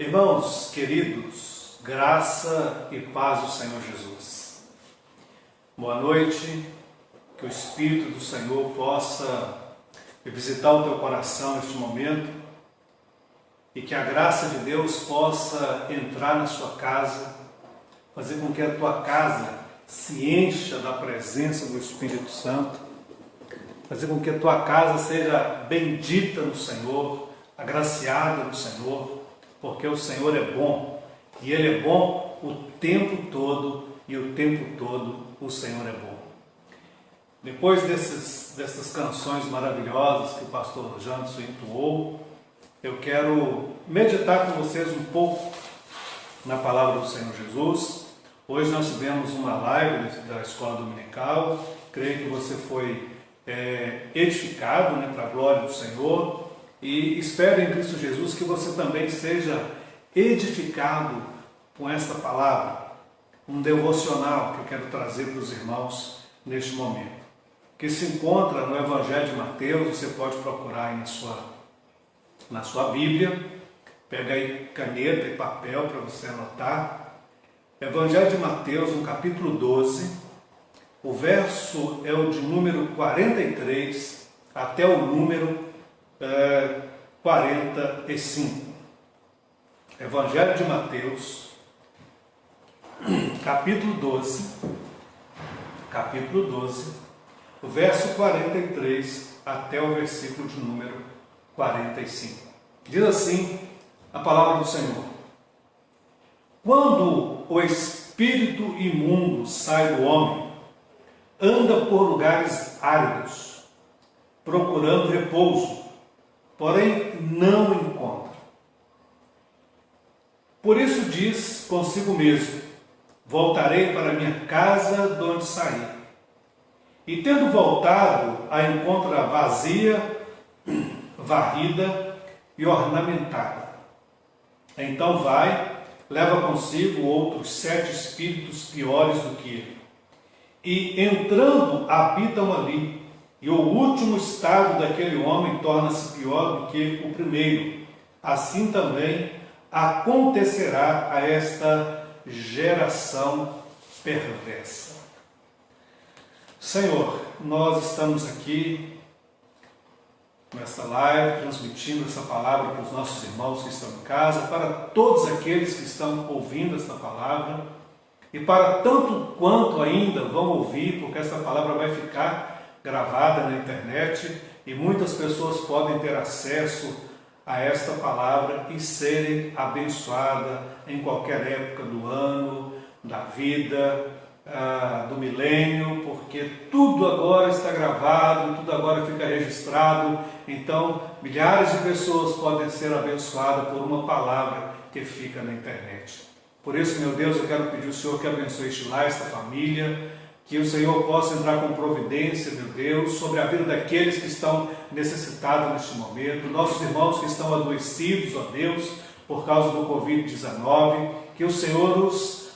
Irmãos queridos, graça e paz do Senhor Jesus. Boa noite, que o Espírito do Senhor possa visitar o teu coração neste momento e que a graça de Deus possa entrar na sua casa, fazer com que a tua casa se encha da presença do Espírito Santo, fazer com que a tua casa seja bendita no Senhor, agraciada no Senhor, porque o Senhor é bom, e Ele é bom o tempo todo, e o tempo todo o Senhor é bom. Depois dessas canções maravilhosas que o pastor Janderson entoou, eu quero meditar com vocês um pouco na palavra do Senhor Jesus. Hoje nós tivemos uma live da Escola Dominical, creio que você foi edificado, para a glória do Senhor. E espero em Cristo Jesus que você também seja edificado com esta palavra, um devocional que eu quero trazer para os irmãos neste momento, que se encontra no Evangelho de Mateus. Você pode procurar aí na sua Bíblia, pega aí caneta e papel para você anotar. Evangelho de Mateus, no capítulo 12, o verso é o de número 43 até o número 45. Evangelho de Mateus, capítulo 12, o verso 43 até o versículo de número 45. Diz assim a palavra do Senhor: quando o espírito imundo sai do homem, anda por lugares áridos, procurando repouso, porém não encontra. Por isso diz consigo mesmo: voltarei para minha casa de onde saí. E tendo voltado, a encontra vazia, varrida e ornamentada. Então vai, leva consigo outros 7 espíritos piores do que ele, e entrando habitam ali. E o último estado daquele homem torna-se pior do que o primeiro. Assim também acontecerá a esta geração perversa. Senhor, nós estamos aqui nesta live, transmitindo essa palavra para os nossos irmãos que estão em casa, para todos aqueles que estão ouvindo esta palavra, e para tanto quanto ainda vão ouvir, porque essa palavra vai ficar gravada na internet e muitas pessoas podem ter acesso a esta palavra e serem abençoadas em qualquer época do ano, da vida, do milênio, porque tudo agora está gravado, tudo agora fica registrado. Então milhares de pessoas podem ser abençoadas por uma palavra que fica na internet. Por isso, meu Deus, eu quero pedir ao Senhor que abençoe este lar, esta família, que o Senhor possa entrar com providência, meu Deus, sobre a vida daqueles que estão necessitados neste momento, nossos irmãos que estão adoecidos, ó Deus, por causa do Covid-19, que o Senhor os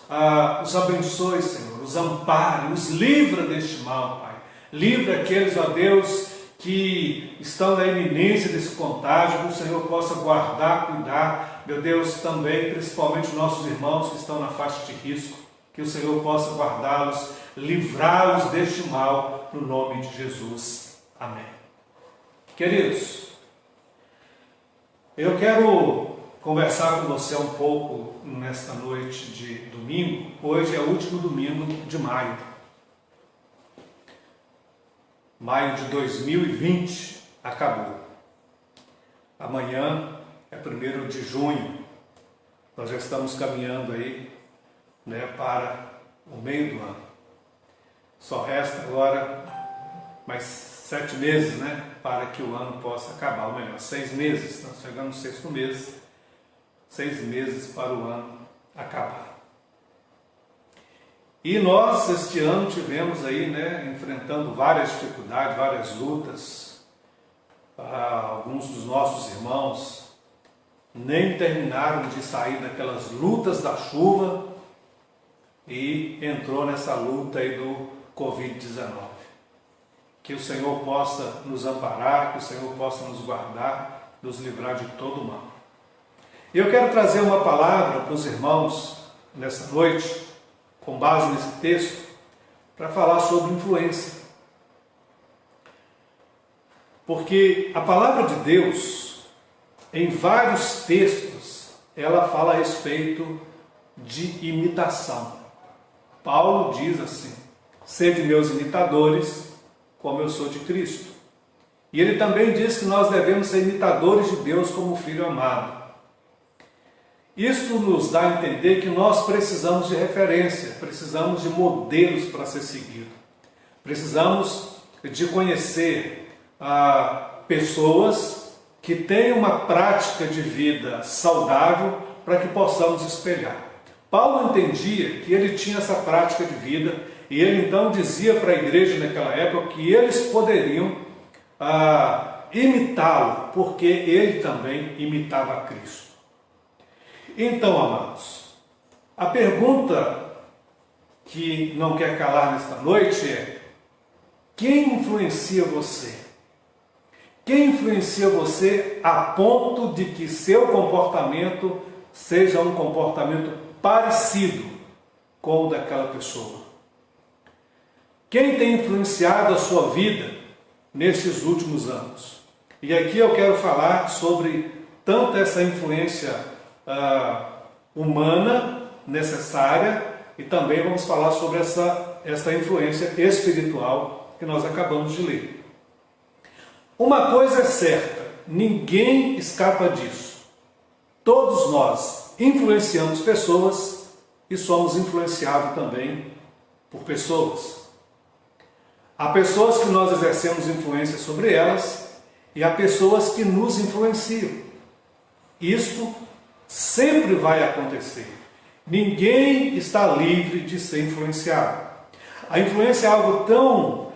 abençoe, Senhor, os ampare, os livra deste mal, Pai. Livra aqueles, ó Deus, que estão na iminência desse contágio, que o Senhor possa guardar, cuidar, meu Deus, também, principalmente os nossos irmãos que estão na faixa de risco, que o Senhor possa guardá-los, livrá-los deste mal, no nome de Jesus. Amém. Queridos, eu quero conversar com você um pouco nesta noite de domingo. Hoje é o último domingo de maio. Maio de 2020 acabou. Amanhã é 1º de junho. Nós já estamos caminhando aí, para o meio do ano. Só resta agora mais 7 meses, para que o ano possa acabar, ou melhor, 6 meses. Estamos chegando no 6º mês, 6 meses para o ano acabar. E nós, este ano, tivemos aí, enfrentando várias dificuldades, várias lutas. Alguns dos nossos irmãos nem terminaram de sair daquelas lutas da chuva e entrou nessa luta aí do Covid-19. Que o Senhor possa nos amparar, que o Senhor possa nos guardar, nos livrar de todo mal. E eu quero trazer uma palavra para os irmãos nessa noite, com base nesse texto, para falar sobre influência. Porque a palavra de Deus, em vários textos, ela fala a respeito de imitação. Paulo diz assim: sede meus imitadores, como eu sou de Cristo. E ele também diz que nós devemos ser imitadores de Deus como filho amado. Isso nos dá a entender que nós precisamos de referência, precisamos de modelos para ser seguido. Precisamos de conhecer pessoas que têm uma prática de vida saudável para que possamos espelhar. Paulo entendia que ele tinha essa prática de vida e ele então dizia para a igreja naquela época que eles poderiam imitá-lo, porque ele também imitava a Cristo. Então, amados, a pergunta que não quer calar nesta noite é: quem influencia você? Quem influencia você a ponto de que seu comportamento seja um comportamento parecido com o daquela pessoa? Quem tem influenciado a sua vida nesses últimos anos? E aqui eu quero falar sobre tanto essa influência humana necessária e também vamos falar sobre essa influência espiritual que nós acabamos de ler. Uma coisa é certa, ninguém escapa disso. Todos nós influenciamos pessoas e somos influenciados também por pessoas. Há pessoas que nós exercemos influência sobre elas e há pessoas que nos influenciam. Isso sempre vai acontecer. Ninguém está livre de ser influenciado. A influência é algo tão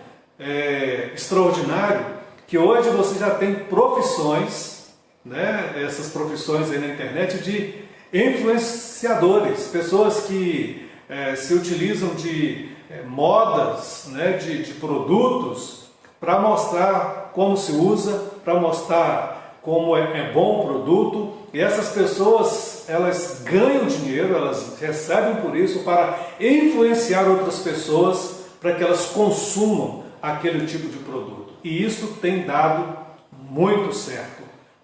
extraordinário que hoje você já tem profissões, né, essas profissões aí na internet de influenciadores, pessoas que se utilizam de modas, né, de produtos para mostrar como se usa, para mostrar como é bom o produto. E essas pessoas, elas ganham dinheiro, elas recebem por isso para influenciar outras pessoas para que elas consumam aquele tipo de produto. E isso tem dado muito certo.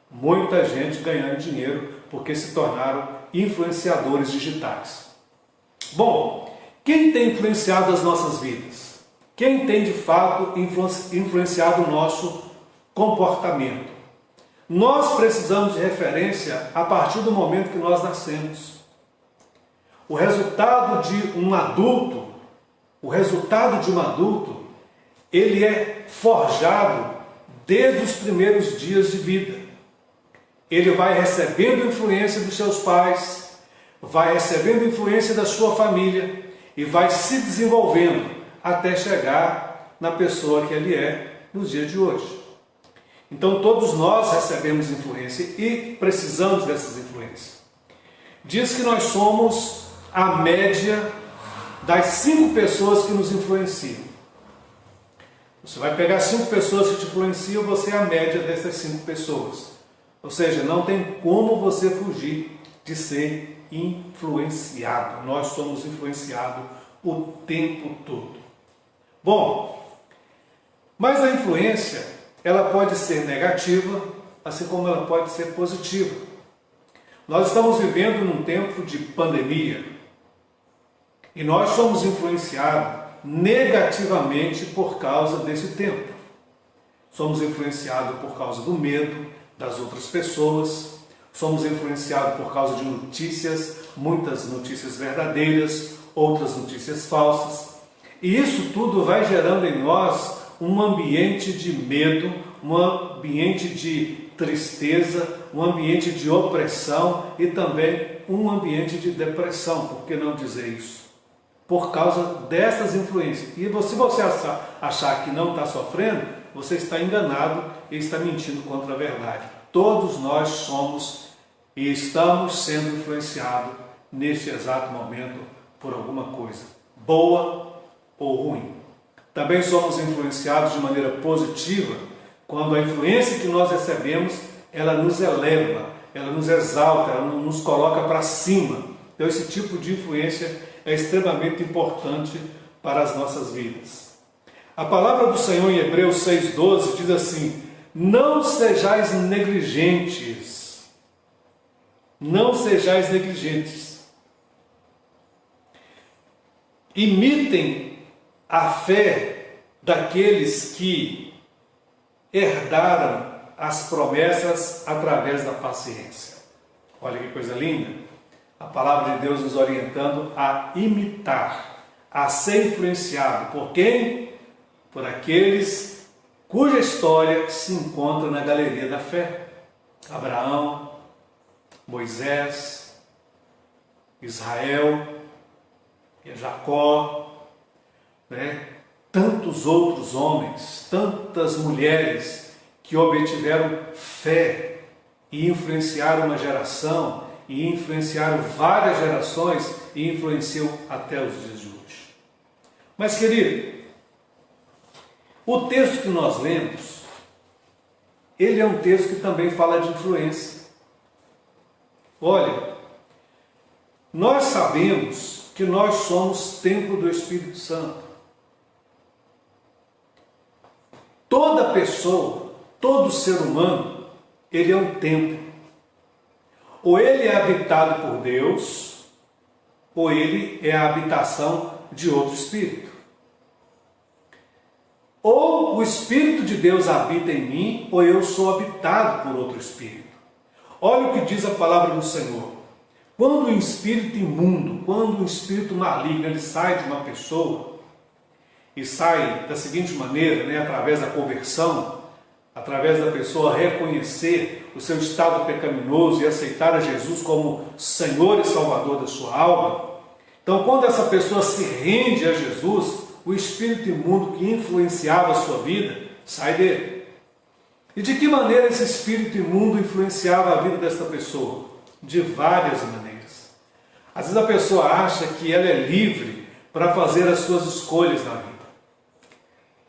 Muita gente ganhando dinheiro porque se tornaram influenciadores digitais. Bom, quem tem influenciado as nossas vidas? Quem tem de fato influenciado o nosso comportamento? Nós precisamos de referência a partir do momento que nós nascemos. O resultado de um adulto, ele é forjado desde os primeiros dias de vida. Ele vai recebendo influência dos seus pais, vai recebendo influência da sua família e vai se desenvolvendo até chegar na pessoa que ele é nos dias de hoje. Então todos nós recebemos influência e precisamos dessas influências. Diz que nós somos a média das 5 pessoas que nos influenciam. Você vai pegar 5 pessoas que te influenciam, você é a média dessas 5 pessoas. Ou seja, não tem como você fugir de ser influenciado. Nós somos influenciados o tempo todo. Bom, mas a influência, ela pode ser negativa, assim como ela pode ser positiva. Nós estamos vivendo num tempo de pandemia e nós somos influenciados negativamente por causa desse tempo. Somos influenciados por causa do medo das outras pessoas, somos influenciados por causa de notícias, muitas notícias verdadeiras, outras notícias falsas. E isso tudo vai gerando em nós um ambiente de medo, um ambiente de tristeza, um ambiente de opressão e também um ambiente de depressão, por que não dizer isso? Por causa dessas influências. E se você achar que não está sofrendo, você está enganado e está mentindo contra a verdade. Todos nós somos e estamos sendo influenciados neste exato momento por alguma coisa, boa ou ruim. Também somos influenciados de maneira positiva quando a influência que nós recebemos, ela nos eleva, ela nos exalta, ela nos coloca para cima. Então esse tipo de influência é extremamente importante para as nossas vidas. A palavra do Senhor em Hebreus 6,12 diz assim: não sejais negligentes. Não sejais negligentes. Imitem a fé daqueles que herdaram as promessas através da paciência. Olha que coisa linda. A palavra de Deus nos orientando a imitar, a ser influenciado por quem? Por aqueles cuja história se encontra na galeria da fé. Abraão, Moisés, Israel, Jacó, né? Tantos outros homens, tantas mulheres que obtiveram fé e influenciaram uma geração, e influenciaram várias gerações e influenciam até os dias de hoje. Mas, querido, o texto que nós lemos, ele é um texto que também fala de influência. Olha, nós sabemos que nós somos templo do Espírito Santo. Toda pessoa, todo ser humano, ele é um templo. Ou ele é habitado por Deus, ou ele é a habitação de outro espírito. Ou o Espírito de Deus habita em mim, ou eu sou habitado por outro espírito. Olha o que diz a palavra do Senhor. Quando um espírito imundo, quando um espírito maligno, ele sai de uma pessoa, e sai da seguinte maneira, né, através da conversão, através da pessoa reconhecer o seu estado pecaminoso e aceitar a Jesus como Senhor e Salvador da sua alma. Então, quando essa pessoa se rende a Jesus, o espírito imundo que influenciava a sua vida sai dele. E de que maneira esse espírito imundo influenciava a vida desta pessoa? De várias maneiras. Às vezes a pessoa acha que ela é livre para fazer as suas escolhas na vida,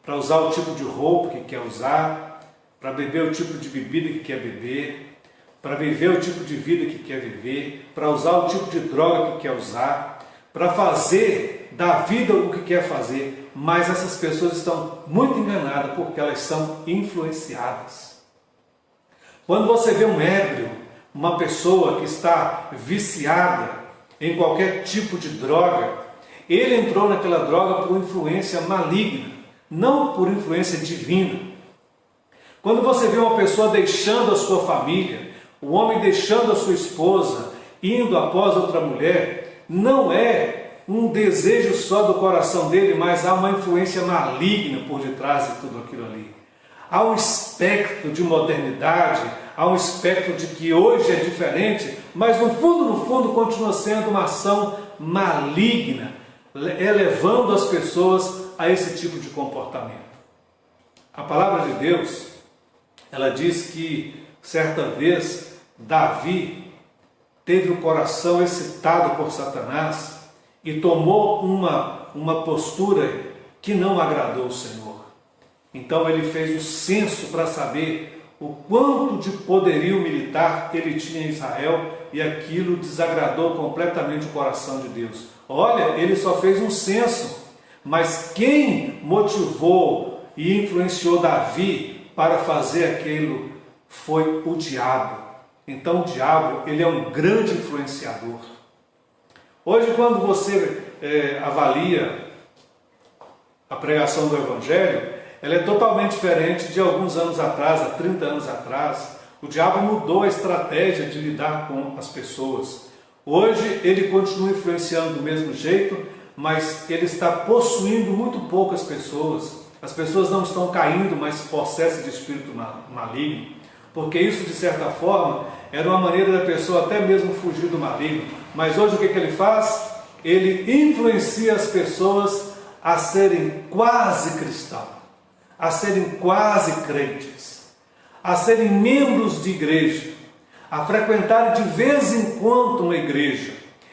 para usar o tipo de roupa que quer usar, para beber o tipo de bebida que quer beber, para viver o tipo de vida que quer viver, para usar o tipo de droga que quer usar, para fazer da vida o que quer fazer. Mas essas pessoas estão muito enganadas porque elas são influenciadas. Quando você vê um ébrio, uma pessoa que está viciada em qualquer tipo de droga, ele entrou naquela droga por influência maligna, não por influência divina. Quando você vê uma pessoa deixando a sua família, o homem deixando a sua esposa, indo após outra mulher, não é um desejo só do coração dele, mas há uma influência maligna por detrás de tudo aquilo ali. Há um espectro de modernidade, há um espectro de que hoje é diferente, mas no fundo continua sendo uma ação maligna, elevando as pessoas a esse tipo de comportamento. A palavra de Deus, ela diz que certa vez Davi teve o coração excitado por Satanás e tomou uma postura que não agradou o Senhor. Então ele fez o censo para saber o quanto de poderio militar ele tinha em Israel, e aquilo desagradou completamente o coração de Deus. Olha, ele só fez um censo, mas quem motivou e influenciou Davi para fazer aquilo foi o diabo. Então o diabo, ele é um grande influenciador. Hoje, quando você avalia a pregação do Evangelho, ela é totalmente diferente de alguns anos atrás, há 30 anos atrás. O diabo mudou a estratégia de lidar com as pessoas. Hoje ele continua influenciando do mesmo jeito, mas ele está possuindo muito poucas pessoas. As pessoas não estão caindo mais possessas de espírito maligno, porque isso, de certa forma, era uma maneira da pessoa até mesmo fugir do maligno. Mas hoje o que ele faz? Ele influencia as pessoas a serem quase cristãos, a serem quase crentes, a serem membros de igreja, a frequentar de vez em quando uma igreja.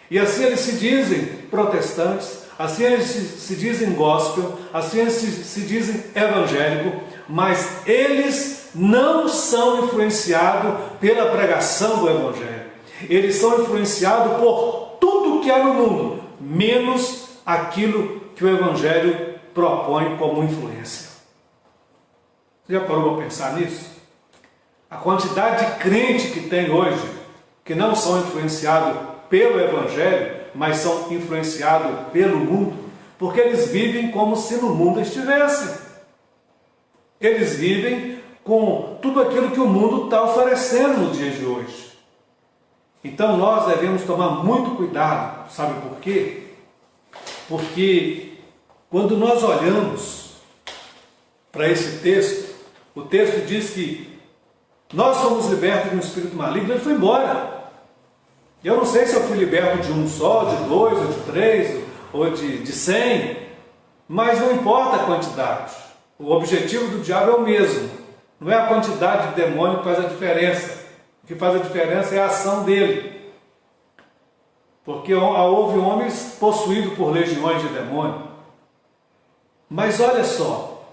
E assim eles se dizem protestantes, assim eles se dizem gospel, assim eles se dizem evangélico, mas eles não são influenciados pela pregação do evangelho. Eles são influenciados por tudo que há no mundo, menos aquilo que o evangelho propõe como influência. Você já parou para pensar nisso? A quantidade de crente que tem hoje, que não são influenciados pelo evangelho, mas são influenciados pelo mundo, porque eles vivem como se no mundo estivessem. Eles vivem com tudo aquilo que o mundo está oferecendo nos dias de hoje. Então nós devemos tomar muito cuidado, sabe por quê? Porque quando nós olhamos para esse texto, o texto diz que nós somos libertos de um espírito maligno, ele foi embora. Eu não sei se eu fui liberto de um só, de dois, ou de três, ou de 100, mas não importa a quantidade. O objetivo do diabo é o mesmo. Não é a quantidade de demônio que faz a diferença. O que faz a diferença é a ação dele. Porque houve homens possuídos por legiões de demônio. Mas olha só,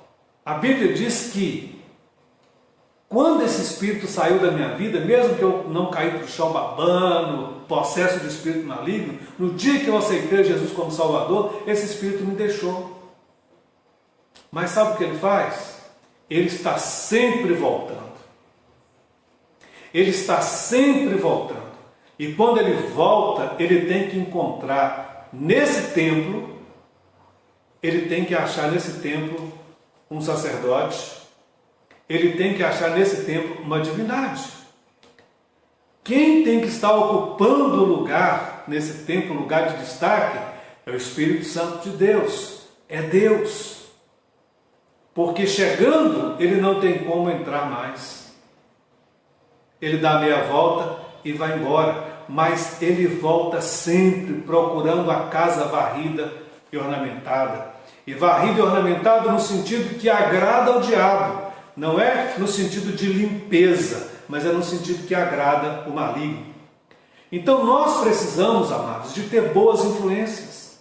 a Bíblia diz que quando esse espírito saiu da minha vida, mesmo que eu não caí para o chão babando, possesso de espírito maligno, no dia que eu aceitei Jesus como Salvador, esse espírito me deixou. Mas sabe o que ele faz? Ele está sempre voltando. Ele está sempre voltando. E quando ele volta, ele tem que encontrar nesse templo, ele tem que achar nesse templo um sacerdote, ele tem que achar nesse templo uma divindade. Quem tem que estar ocupando o lugar, nesse templo, lugar de destaque, é o Espírito Santo de Deus, é Deus. Porque chegando, ele não tem como entrar mais. Ele dá meia volta e vai embora, mas ele volta sempre procurando a casa varrida e ornamentada. E varrida e ornamentada no sentido que agrada ao diabo. Não é no sentido de limpeza, mas é no sentido que agrada o maligno. Então nós precisamos, amados, de ter boas influências.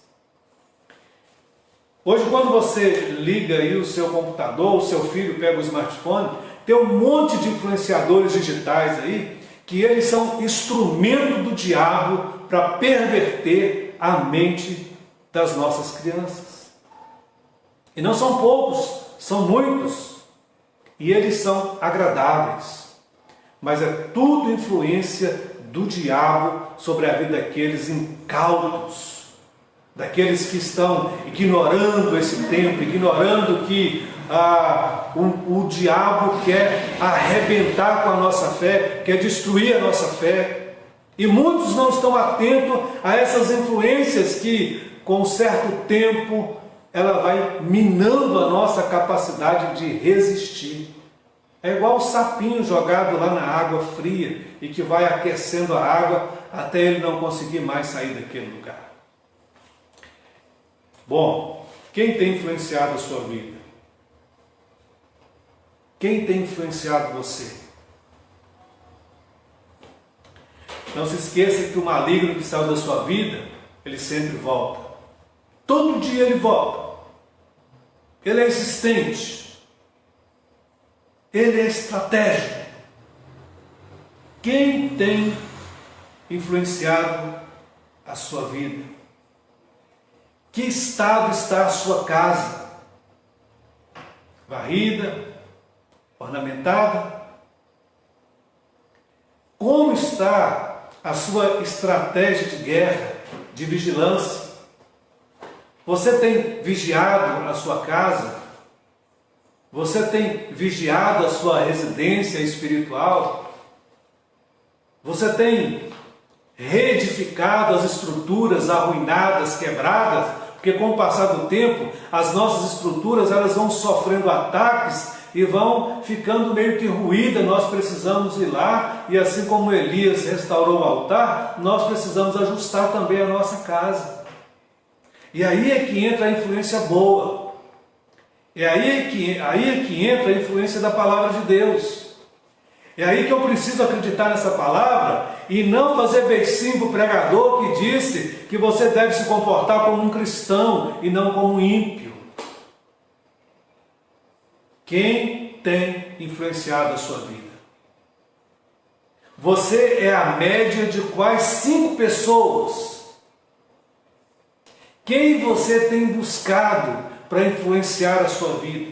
Hoje, quando você liga aí o seu computador, o seu filho pega o smartphone, tem um monte de influenciadores digitais aí, que eles são instrumento do diabo para perverter a mente das nossas crianças. E não são poucos, são muitos. E eles são agradáveis, mas é tudo influência do diabo sobre a vida daqueles incautos, daqueles que estão ignorando esse tempo, ignorando que o diabo quer arrebentar com a nossa fé, quer destruir a nossa fé. E muitos não estão atentos a essas influências que, com um certo tempo, ela vai minando a nossa capacidade de resistir. É igual o sapinho jogado lá na água fria e que vai aquecendo a água até ele não conseguir mais sair daquele lugar. Bom, quem tem influenciado a sua vida? Quem tem influenciado você? Não se esqueça que o maligno que saiu da sua vida, ele sempre volta. Todo dia ele volta. Ele é insistente. Ele é estratégico. Quem tem influenciado a sua vida? Que estado está a sua casa? Varrida? Ornamentada? Como está a sua estratégia de guerra, de vigilância? Você tem vigiado a sua casa? Você tem vigiado a sua residência espiritual? Você tem reedificado as estruturas arruinadas, quebradas? Porque com o passar do tempo, as nossas estruturas elas vão sofrendo ataques e vão ficando meio que ruídas. Nós precisamos ir lá e assim como Elias restaurou o altar, nós precisamos ajustar também a nossa casa. E aí é que entra a influência boa. É aí é que entra a influência da palavra de Deus. É aí que eu preciso acreditar nessa palavra e não fazer beicinho para o pregador que disse que você deve se comportar como um cristão e não como um ímpio. Quem tem influenciado a sua vida? Você é a média de quais 5 pessoas? Quem você tem buscado para influenciar a sua vida?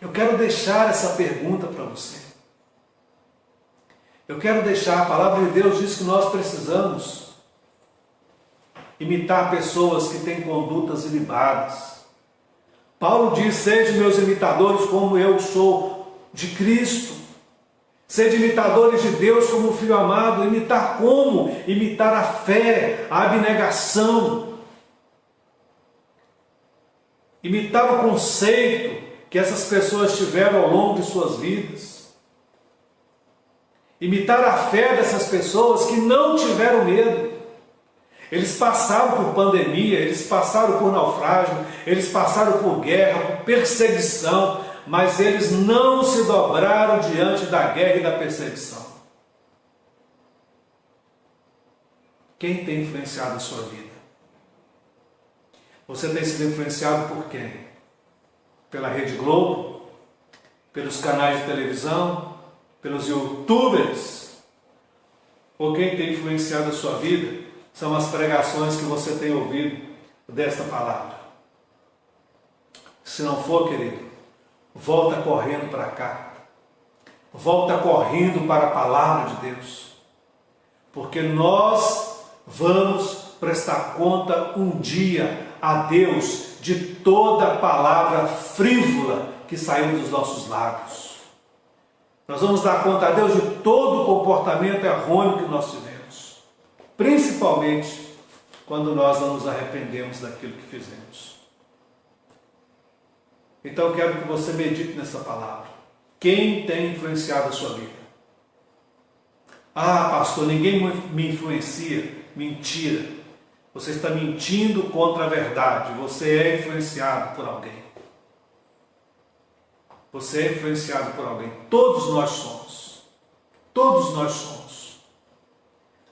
Eu quero deixar essa pergunta para você. Eu quero deixar, a palavra de Deus diz que nós precisamos imitar pessoas que têm condutas ilibadas. Paulo diz: sejam meus imitadores como eu sou de Cristo. Sejam imitadores de Deus como filho amado. Imitar como? Imitar a fé, a abnegação. Imitar o conceito que essas pessoas tiveram ao longo de suas vidas. Imitar a fé dessas pessoas que não tiveram medo. Eles passaram por pandemia, eles passaram por naufrágio, eles passaram por guerra, por perseguição, mas eles não se dobraram diante da guerra e da perseguição. Quem tem influenciado a sua vida? Você tem sido influenciado por quem? Pela Rede Globo? Pelos canais de televisão? Pelos youtubers? Ou quem tem influenciado a sua vida são as pregações que você tem ouvido desta palavra? Se não for, querido, volta correndo para cá. Volta correndo para a palavra de Deus. Porque nós vamos prestar conta um dia a Deus de toda palavra frívola que saiu dos nossos lábios. Nós vamos dar conta a Deus de todo o comportamento errôneo que nós tivemos. Principalmente quando nós não nos arrependemos daquilo que fizemos. Então eu quero que você medite nessa palavra. Quem tem influenciado a sua vida? Ah, pastor, ninguém me influencia. Mentira. Você está mentindo contra a verdade. Você é influenciado por alguém. Você é influenciado por alguém. Todos nós somos. Todos nós somos.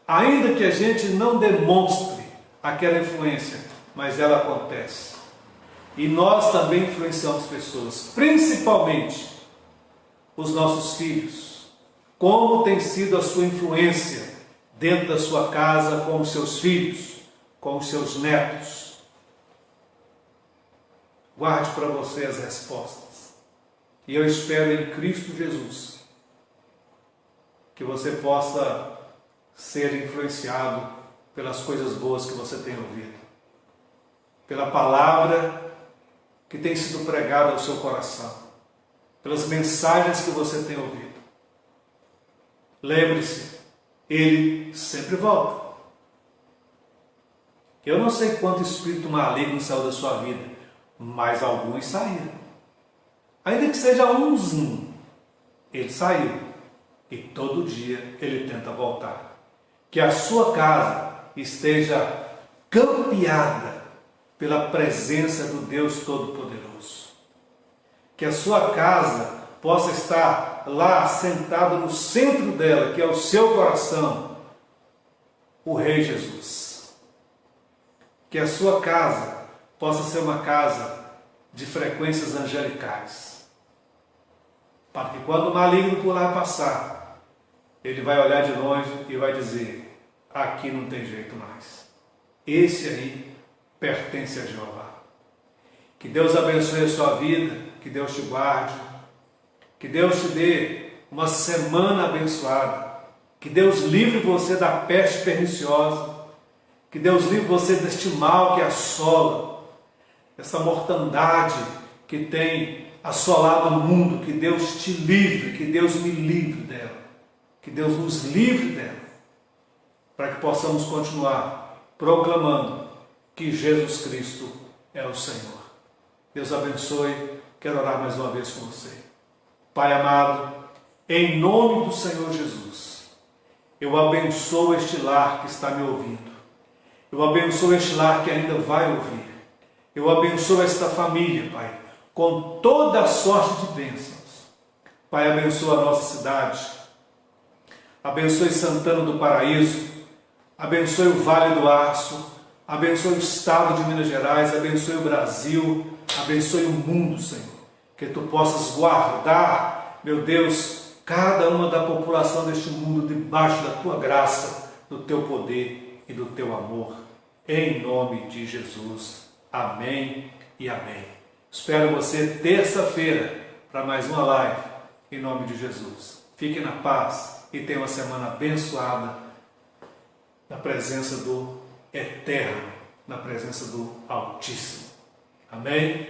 Ainda que a gente não demonstre aquela influência, mas ela acontece. E nós também influenciamos pessoas, principalmente os nossos filhos. Como tem sido a sua influência dentro da sua casa com os seus filhos, com os seus netos? Guarde para você as respostas. E eu espero em Cristo Jesus que você possa ser influenciado pelas coisas boas que você tem ouvido, pela palavra que tem sido pregada ao seu coração, pelas mensagens que você tem ouvido. Lembre-se, Ele sempre volta. Eu não sei quanto espírito maligno saiu da sua vida, mas alguns saíram. Ainda que seja umzinho, ele saiu. E todo dia ele tenta voltar. Que a sua casa esteja campeada pela presença do Deus Todo-Poderoso. Que a sua casa possa estar lá sentado no centro dela, que é o seu coração, o Rei Jesus. Que a sua casa possa ser uma casa de frequências angelicais. Para que quando o maligno por lá passar, ele vai olhar de longe e vai dizer: aqui não tem jeito mais. Esse aí pertence a Jeová. Que Deus abençoe a sua vida, que Deus te guarde, que Deus te dê uma semana abençoada, que Deus livre você da peste perniciosa, que Deus livre você deste mal que assola, essa mortandade que tem assolado o mundo. Que Deus te livre, que Deus me livre dela, que Deus nos livre dela, para que possamos continuar proclamando que Jesus Cristo é o Senhor. Deus abençoe. Quero orar mais uma vez com você. Pai amado, em nome do Senhor Jesus, eu abençoo este lar que está me ouvindo. Eu abençoo este lar que ainda vai ouvir. Eu abençoo esta família, Pai, com toda a sorte de bênçãos. Pai, abençoa a nossa cidade, abençoe Santana do Paraíso, abençoe o Vale do Aço, abençoe o estado de Minas Gerais, abençoe o Brasil, abençoe o mundo, Senhor. Que Tu possas guardar, meu Deus, cada uma da população deste mundo debaixo da Tua graça, do Teu poder e do Teu amor. Em nome de Jesus. Amém e amém. Espero você terça-feira para mais uma live. Em nome de Jesus. Fique na paz e tenha uma semana abençoada na presença do Eterno, na presença do Altíssimo. Amém?